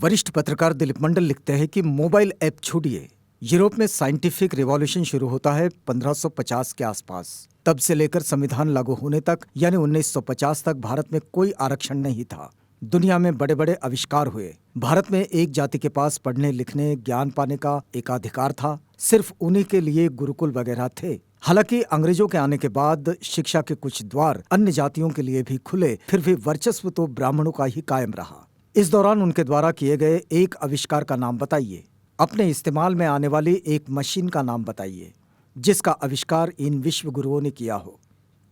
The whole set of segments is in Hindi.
वरिष्ठ पत्रकार दिलीप मंडल लिखते हैं कि मोबाइल ऐप छोड़िए, यूरोप में साइंटिफिक रिवॉल्यूशन शुरू होता है 1550 के आसपास। तब से लेकर संविधान लागू होने तक यानी 1950 तक भारत में कोई आरक्षण नहीं था। दुनिया में बड़े बड़े आविष्कार हुए। भारत में एक जाति के पास पढ़ने लिखने ज्ञान पाने का एकाधिकार था। सिर्फ उन्हीं के लिए गुरुकुल वगैरह थे। हालांकि अंग्रेजों के आने के बाद शिक्षा के कुछ द्वार अन्य जातियों के लिए भी खुले, फिर भी वर्चस्व तो ब्राह्मणों का ही कायम रहा। इस दौरान उनके द्वारा किए गए एक आविष्कार का नाम बताइए। अपने इस्तेमाल में आने वाली एक मशीन का नाम बताइए जिसका आविष्कार इन विश्व गुरुओं ने किया हो।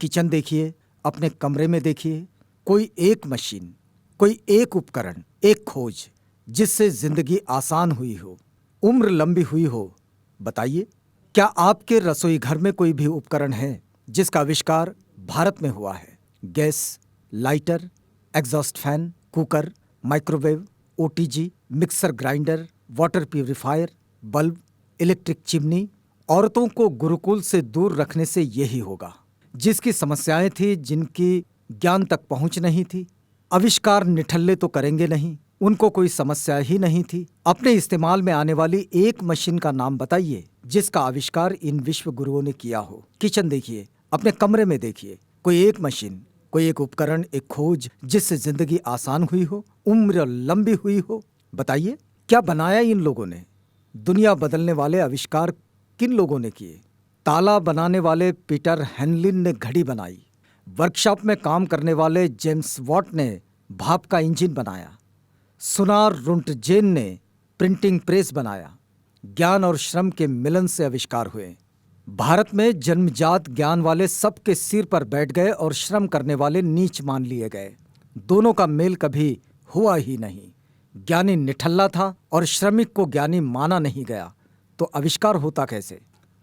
किचन देखिए, अपने कमरे में देखिए, कोई एक मशीन, कोई एक उपकरण, एक खोज जिससे जिंदगी आसान हुई हो, उम्र लंबी हुई हो। बताइए, क्या आपके रसोई घर में कोई भी उपकरण है जिसका आविष्कार भारत में हुआ है? Gas, lighter, exhaust fan, cooker, microwave, OTG, mixer grinder, water purifier, bulb, electric chimney. औरतों को गुरुकुल से दूर रखने से यही होगा। जिसकी समस्याएं थी, जिनकी ज्ञान तक पहुंच नहीं थी, आविष्कार निठल्ले तो करेंगे नहीं, उनको कोई समस्या ही नहीं थी। अपने इस्तेमाल में आने वाली एक मशीन का नाम बताइए जिसका आविष्कार इन विश्व गुरुओं ने किया हो। किचन देखिए, अपने कमरे में देखिए, कोई एक मशीन, कोई एक उपकरण, एक खोज जिससे जिंदगी आसान हुई हो, उम्र लंबी हुई हो। बताइए, क्या बनाया इन लोगों ने? दुनिया बदलने वाले आविष्कार किन लोगों ने किए? ताला बनाने वाले पीटर हेनलिन ने घड़ी बनाई। वर्कशॉप में काम करने वाले जेम्स वॉट ने भाप का इंजन बनाया। सुनार रुंटजेन ने प्रिंटिंग प्रेस बनाया। ज्ञान और श्रम के मिलन से आविष्कार हुए। भारत में जन्मजात ज्ञान वाले सबके सिर पर बैठ गए और श्रम करने वाले नीच मान लिए गए। दोनों का मेल कभी हुआ ही नहीं। ज्ञानी निठल्ला था और श्रमिक को ज्ञानी माना नहीं गया, तो आविष्कार होता कैसे?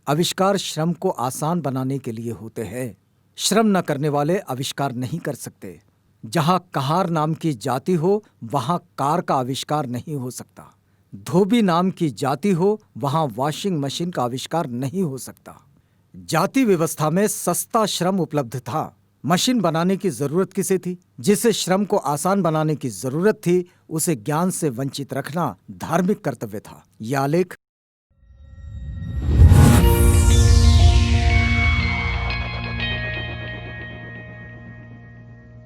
आविष्कार श्रम को आसान बनाने के लिए होते हैं। श्रम न करने वाले आविष्कार नहीं कर सकते। जहां कहार नाम की जाति हो, वहां कार का आविष्कार नहीं हो सकता। धोबी नाम की जाति हो, वहां वॉशिंग मशीन का आविष्कार नहीं हो सकता। जाति व्यवस्था में सस्ता श्रम उपलब्ध था। मशीन बनाने की जरूरत किसे थी? जिसे श्रम को आसान बनाने की जरूरत थी, उसे ज्ञान से वंचित रखना धार्मिक कर्तव्य था। यह आलेख